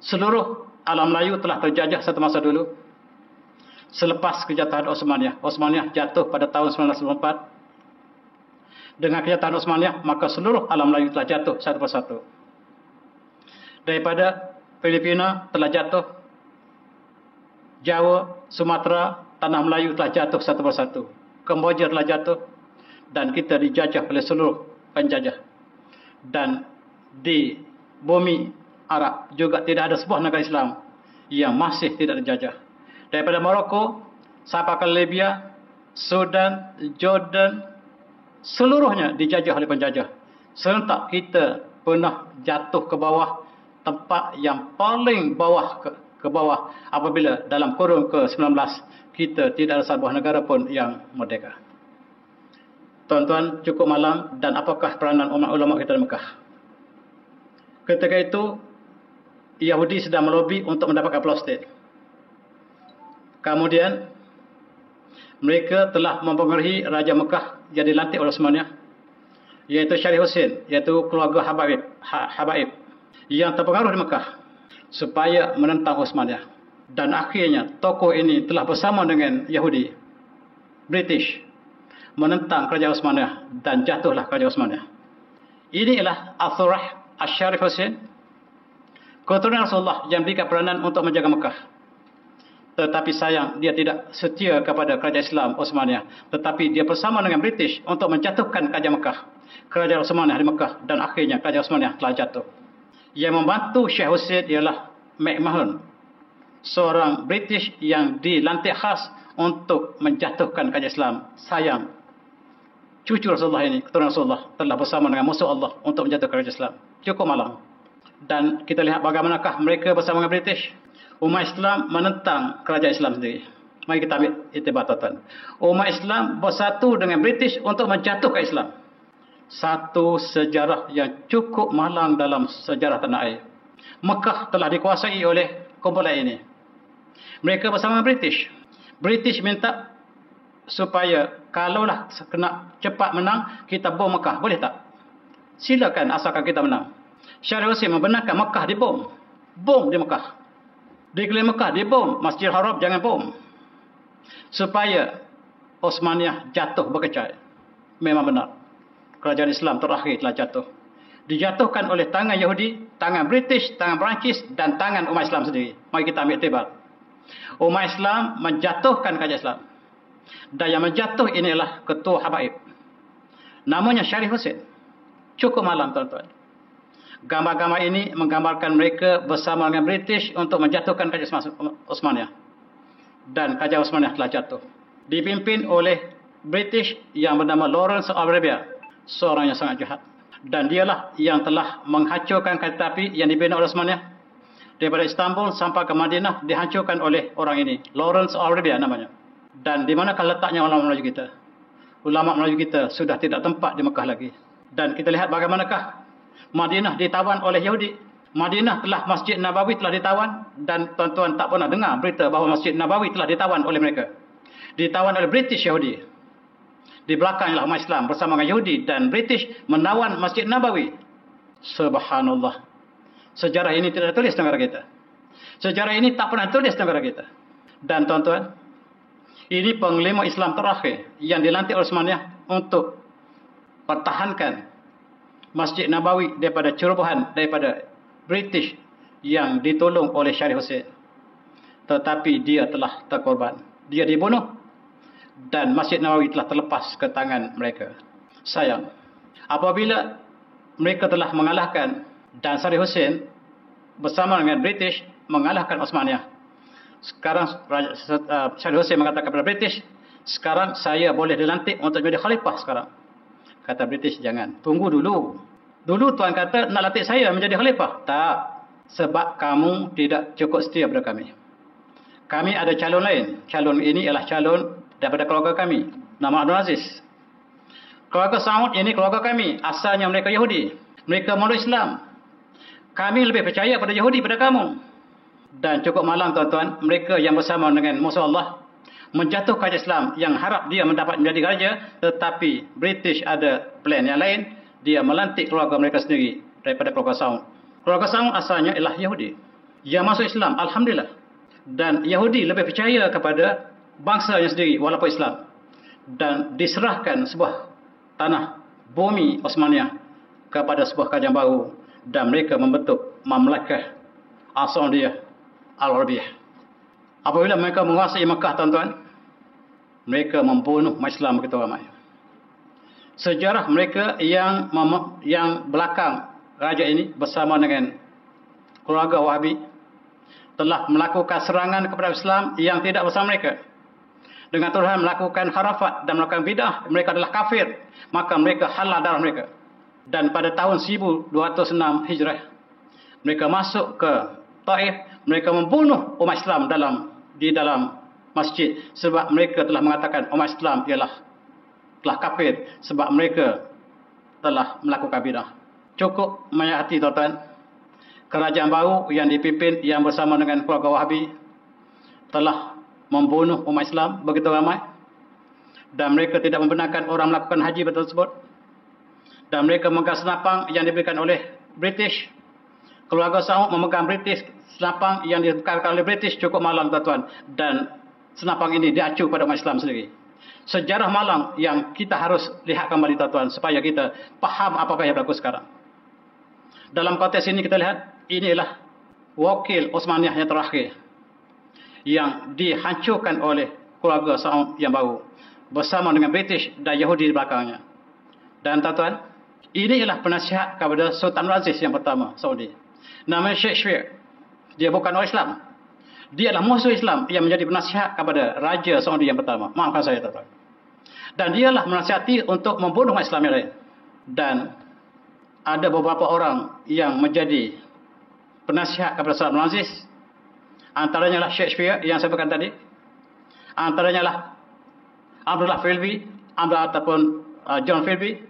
Seluruh alam Melayu telah terjajah satu masa dulu. Selepas kejatuhan Osmaniyah, Osmaniyah jatuh pada tahun 1994. Dengan kejatuhan Osmaniyah, maka seluruh alam Melayu telah jatuh satu persatu. Daripada Filipina telah jatuh, Jawa, Sumatera, Tanah Melayu telah jatuh satu persatu. Kemboja telah jatuh dan kita dijajah oleh seluruh penjajah. Dan di bumi Arab juga tidak ada sebuah negara Islam yang masih tidak dijajah. Daripada Morocco sampai ke Libya, Sudan, Jordan, seluruhnya dijajah oleh penjajah. Serentak kita pernah jatuh ke bawah, tempat yang paling bawah ke bawah apabila dalam kurun ke-19 kita tidak ada sebuah negara pun yang merdeka. Tuan-tuan, cukup malam, dan apakah peranan ulama kita di Mekah? Ketika itu Yahudi sedang melobi untuk mendapatkan Pulau State. Kemudian mereka telah mempengaruhi Raja Mekah yang dilantik oleh Osmaniyah, iaitu Syarif Hussein, iaitu keluarga Habaib yang terpengaruh di Mekah supaya menentang Osmaniyah. Dan akhirnya tokoh ini telah bersama dengan Yahudi, British, menentang kerajaan Osmaniyah dan jatuhlah kerajaan Osmaniyah. Ini ialah Al-Thurah Al-Syarif Hussein, keturunan Rasulullah yang berikan peranan untuk menjaga Mekah. Tetapi sayang, dia tidak setia kepada kerajaan Islam Osmaniyah, tetapi dia bersama dengan British untuk menjatuhkan kerajaan Mekah, kerajaan Osmaniyah di Mekah, dan akhirnya kerajaan Osmaniyah telah jatuh. Yang membantu Syekh Hussein ialah McMahon, seorang British yang dilantik khas untuk menjatuhkan kerajaan Islam. Sayang, cucu Rasulullah ini, keturunan Rasulullah, telah bersama dengan musuh Allah untuk menjatuhkan kerajaan Islam. Cukup malam. Dan kita lihat bagaimanakah mereka bersama dengan British. Umat Islam menentang kerajaan Islam sendiri. Mari kita ambil iktibar, tuan-tuan. Umat Islam bersatu dengan British untuk menjatuhkan Islam. Satu sejarah yang cukup malang dalam sejarah tanah air. Mekah telah dikuasai oleh kumpulan ini. Mereka bersama dengan British. British minta supaya kalaulah kena cepat menang, kita bom Mekah. Boleh tak? Silakan, asalkan kita menang. Syarif Hussein membenarkan Mekah dibom. Bom di Mekah. Di keliling Mekah dibom. Masjidil Haram jangan bom. Supaya Osmaniyah jatuh berkecai. Memang benar. Kerajaan Islam terakhir telah jatuh. Dijatuhkan oleh tangan Yahudi, tangan British, tangan Perancis dan tangan umat Islam sendiri. Mari kita ambil iktibar. Umat Islam menjatuhkan kerajaan Islam. Dan yang menjatuh inilah ketua Habaib. Namanya Syarif Hussein. Cukup malam, tuan-tuan. Gambar-gambar ini menggambarkan mereka bersama dengan British untuk menjatuhkan kerajaan Osmaniyah. Dan kerajaan Osmaniyah telah jatuh. Dipimpin oleh British yang bernama Lawrence of Arabia. Seorang yang sangat jahat. Dan dialah yang telah menghancurkan kereta api yang dibina oleh Osmaniyah. Daripada Istanbul sampai ke Madinah dihancurkan oleh orang ini. Lawrence of Arabia namanya. Dan di manakah letaknya ulama Melayu kita? Ulama Melayu kita sudah tidak tempat di Mekah lagi. Dan kita lihat bagaimanakah Madinah ditawan oleh Yahudi. Madinah telah Masjid Nabawi telah ditawan. Dan tuan-tuan tak pernah dengar berita bahawa Masjid Nabawi telah ditawan oleh mereka. Ditawan oleh British Yahudi. Di belakang ialah umat Islam bersama dengan Yahudi dan British menawan Masjid Nabawi. Subhanallah. Sejarah ini tidak tulis negara kita. Sejarah ini tak pernah tulis negara kita. Dan tuan-tuan, ini panglima Islam terakhir yang dilantik oleh Osmaniyah untuk pertahankan Masjid Nabawi daripada cerobohan daripada British yang ditolong oleh Syarif Hussein. Tetapi dia telah terkorban. Dia dibunuh dan Masjid Nabawi telah terlepas ke tangan mereka. Sayang, apabila mereka telah mengalahkan dan Syarif Hussein bersama dengan British mengalahkan Osmaniyah. Sekarang Syarif Hussein mengatakan kepada British, sekarang saya boleh dilantik untuk menjadi khalifah sekarang. Kata British, jangan. Tunggu dulu. Dulu tuan kata nak lantik saya menjadi khalifah. Tak. Sebab kamu tidak cukup setia pada kami. Kami ada calon lain. Calon ini ialah calon daripada keluarga kami. Nama Abdul Aziz. Keluarga Saud ini keluarga kami. Asalnya mereka Yahudi. Mereka Maulid Islam. Kami lebih percaya pada Yahudi pada kamu. Dan cukup malang, tuan-tuan. Mereka yang bersama dengan musuh Allah menjatuhkan Islam yang harap dia mendapat menjadi raja, tetapi British ada plan yang lain. Dia melantik keluarga mereka sendiri daripada keluarga Saud. Keluarga Saud asalnya ialah Yahudi. yang masuk Islam, alhamdulillah. Dan Yahudi lebih percaya kepada bangsanya sendiri walaupun Islam. Dan diserahkan sebuah tanah bumi Osmaniyah kepada sebuah kerajaan baru, dan mereka membentuk Mamlakah As-Saudiyah Al-Arabiyah. Apabila mereka menguasai Mekah, tuan-tuan, mereka membunuh umat Islam begitu ramai. Sejarah mereka yang belakang raja ini bersama dengan keluarga Wahabi telah melakukan serangan kepada Islam yang tidak bersama mereka. Dengan tuduhan melakukan kharafat dan melakukan bid'ah, mereka adalah kafir, maka mereka halal darah mereka. Dan pada tahun 1206 Hijrah, mereka masuk ke Taif, mereka membunuh umat Islam di dalam masjid, sebab mereka telah mengatakan umat Islam telah kafir sebab mereka telah melakukan bid'ah. Cukup menyakiti, tuan-tuan, kerajaan baru yang dipimpin yang bersama dengan keluarga Wahabi telah membunuh umat Islam begitu ramai, dan mereka tidak membenarkan orang melakukan haji tersebut, dan mereka memegang senapang yang diberikan oleh British. Keluarga Saud memegang British, senapang yang diberikan oleh British cukup malang, tuan-tuan, dan senapang ini diacu pada umat Islam sendiri. Sejarah malang yang kita harus lihat kembali, tuan-tuan, supaya kita faham apakah yang berlaku sekarang. Dalam konteks ini kita lihat, inilah wakil Osmaniyah yang terakhir yang dihancurkan oleh keluarga Saud yang baru bersama dengan British dan Yahudi di belakangnya. Dan tuan-tuan, ini ialah penasihat kepada Sultan Aziz yang pertama Saudi. Namanya Shakespeare. Dia bukan orang Islam. Dia adalah musuh Islam yang menjadi penasihat kepada Raja Saudi yang pertama. Maafkan saya, tuan-tuan. Dan dialah menasihati untuk membunuh umat Islam yang lain. Dan ada beberapa orang yang menjadi penasihat kepada Sultan Aziz. Antaranya lah Shakespeare yang saya sebutkan tadi. Antaranya lah Abdullah Philby, ataupun John Philby.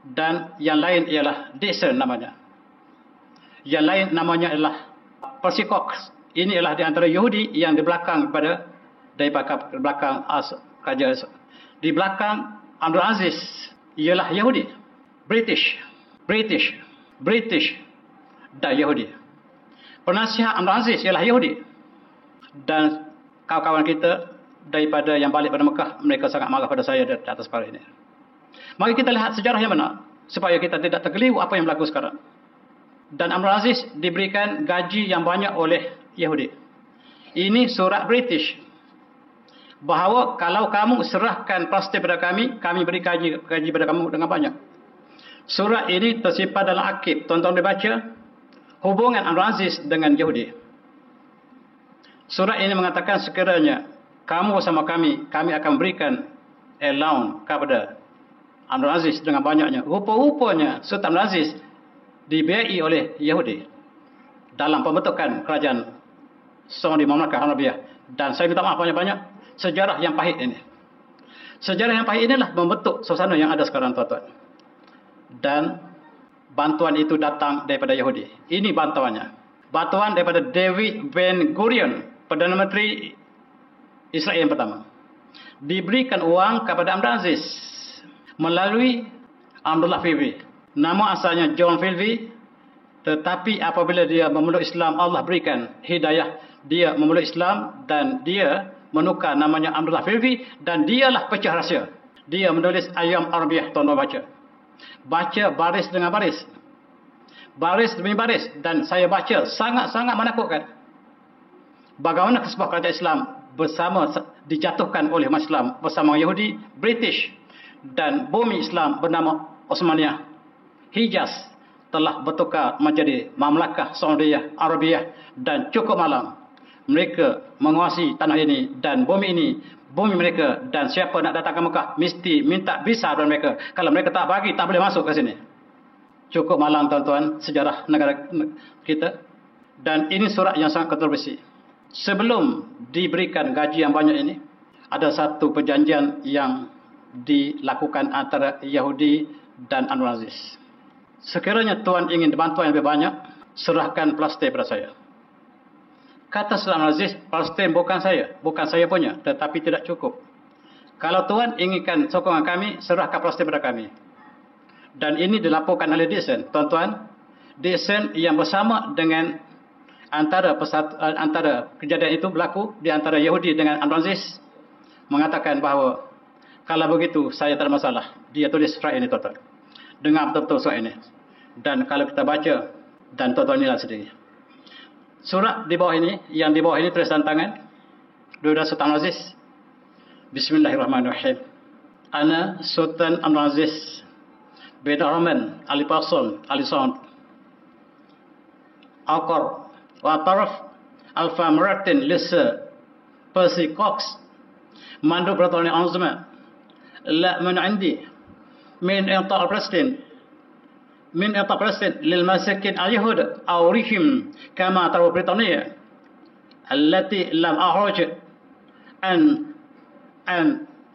Dan yang lain ialah Dixon namanya. Yang lain namanya adalah Percy Cox. Ini adalah di antara Yahudi yang di belakang daripada belakang kerajaan. Di belakang Abdul Aziz ialah Yahudi. British dan Yahudi. Penasihat Abdul Aziz ialah Yahudi. Dan kawan-kawan kita daripada yang balik pada Mekah, mereka sangat marah pada saya di atas perkara ini. Mari kita lihat sejarah yang benar, supaya kita tidak terkeliru apa yang berlaku sekarang. Dan Abdul Aziz diberikan gaji yang banyak oleh Yahudi. Ini surat British, bahawa kalau kamu serahkan Palestin pada kami beri gaji pada kamu dengan banyak. Surat ini tersimpan dalam arkib. Tuan-tuan boleh baca hubungan Abdul Aziz dengan Yahudi. Surat ini mengatakan sekiranya kamu bersama kami akan berikan allowance kepada Abdul Aziz dengan banyaknya. Rupa-rupanya Sultan Abdul Aziz dibiayai oleh Yahudi dalam pembentukan kerajaan Saudi Mamlakah Arabiyah. Dan saya minta maaf banyak-banyak, sejarah yang pahit ini. Sejarah yang pahit inilah membentuk suasana yang ada sekarang, tuan-tuan. Dan bantuan itu datang daripada Yahudi. Ini bantuannya. Bantuan daripada David Ben Gurion, Perdana Menteri Israel yang pertama. Diberikan uang kepada Abdul Aziz melalui Abdullah Philby. Nama asalnya John Philby, tetapi apabila dia memeluk Islam, Allah berikan hidayah. Dia memeluk Islam dan dia menukar namanya Abdullah Philby, dan dialah pecah rahsia. Dia menulis Ayam Arabiyah, tuan-tuan baca. Baca baris dengan baris. Baris demi baris. Dan saya baca sangat-sangat menakutkan. Bagaimana sebuah kerajaan Islam dijatuhkan oleh umat Islam bersama Yahudi, British dan bumi Islam bernama Osmaniyah. Hijaz telah bertukar menjadi Mamlakah Saudiyah Arabiyah, dan cukup malang mereka menguasai tanah ini dan bumi ini, bumi mereka, dan siapa nak datang ke Mekah mesti minta visa dari mereka. Kalau mereka tak bagi, tak boleh masuk ke sini. Cukup malang, tuan-tuan, sejarah negara kita. Dan ini surat yang sangat kontroversi. Sebelum diberikan gaji yang banyak ini, ada satu perjanjian yang dilakukan antara Yahudi dan Abdul Aziz. Sekiranya tuan ingin bantuan yang lebih banyak, serahkan Palestin pada saya. Kata Sultan Aziz, Palestin bukan saya punya, tetapi tidak cukup. Kalau tuan inginkan sokongan kami, serahkan Palestin pada kami. Dan ini dilaporkan oleh Dixon, tuan-tuan. Dixon yang bersama dengan antara kejadian itu berlaku di antara Yahudi dengan Abdul Aziz, mengatakan bahawa kalau begitu saya tak ada masalah. Dia tulis surat ini, tuan-tuan. Dengar betul-betul surat ini. Dan kalau kita baca, dan tuan-tuan inilah sendiri. Surat di bawah ini, yang di bawah ini tulisan tangan Dua Sultan Aziz. Bismillahirrahmanirrahim. Ana Sultan Abdul Aziz bin Rahman Ali Parson Ali Sound Akor wa taraf Alfa Maratin Lisa Percy Cox Mandu Bertolini Anzma La من عندي من إعطاء فلسطين للمساكين اليهود أوريهم كما ترى بريطانيا التي لم أخرج عن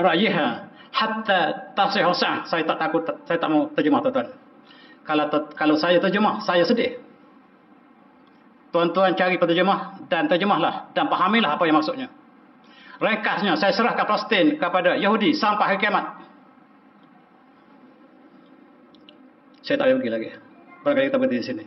رأيها حتى تصح ساعة. Saya tak takut, saya tak mau terjemah, tuan-tuan. Kalau saya terjemah, saya sedih. Tuan-tuan cari penterjemah dan terjemahlah dan pahamilah apa yang maksudnya. Ringkasnya, saya serahkan Palestin kepada Yahudi sampai hari kiamat. Saya tak boleh pergi lagi. Barangkali kita berhenti di sini.